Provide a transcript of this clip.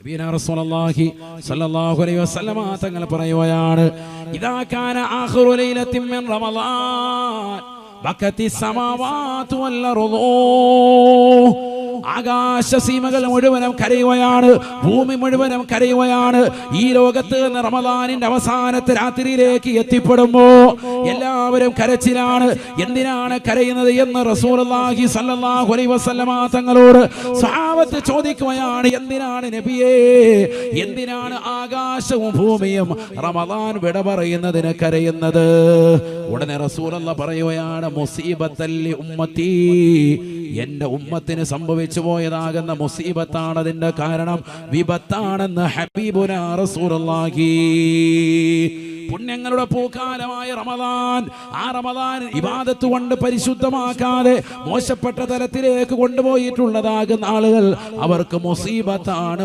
റസൂലുള്ളാഹി സ്വല്ലല്ലാഹു അലൈഹി വസല്ലമ തങ്ങൾ പറയുകയാണ്, ഇദാ കാന ആഖിറു ലൈലത്തിൻ മിൻ റമളാൻ ബക്കത്തി സമാവാതു വൽ അർളു. ആകാശസീമകൾ മുഴുവനും കരയുകയാണ്, ഭൂമി മുഴുവനും കരയുകയാണ്. ഈ ലോകത്ത് നിന്ന് റമളാനിന്റെ അവസാനത്തെ രാത്രിയിലേക്ക് എത്തിപ്പെടുമ്പോ എല്ലാവരും കരച്ചിലാണ്. എന്തിനാണ് കരയുന്നത് എന്ന് റസൂലുള്ളാഹി സ്വല്ലല്ലാഹു അലൈഹി വസല്ലമ തങ്ങളോട് സ്വഹാബത്ത് ചോദിക്കുകയാണ്. എന്തിനാണ് നബിയേ, എന്തിനാണ് ആകാശവും ഭൂമിയും റമളാൻ വിട പറയുന്നതിന് കരയുന്നത്? ഉടനെ റസൂലുള്ളാഹി പറയുകയാണ്, മുസീബത്തൽ ലി ഉമ്മത്തി, എന്റെ ഉമ്മത്തിന് സംഭവിച്ചു പോയതാകുന്ന മുസീബത്താണ് അതിന്റെ കാരണം, വിപത്താണെന്ന് ഹബീബുനാ റസൂലുള്ളാഹി. പുണ്യങ്ങളുടെ പൂക്കാലമായ റമളാൻ, ആ റമളാൻ ഇബാദത്ത് കൊണ്ട് പരിശുദ്ധമാക്കാതെ മോശപ്പെട്ട തലത്തിലേക്ക് കൊണ്ടുപോയിട്ടുള്ളതാകുന്ന ആളുകൾ, അവർക്ക് മുസീബത്താണ്.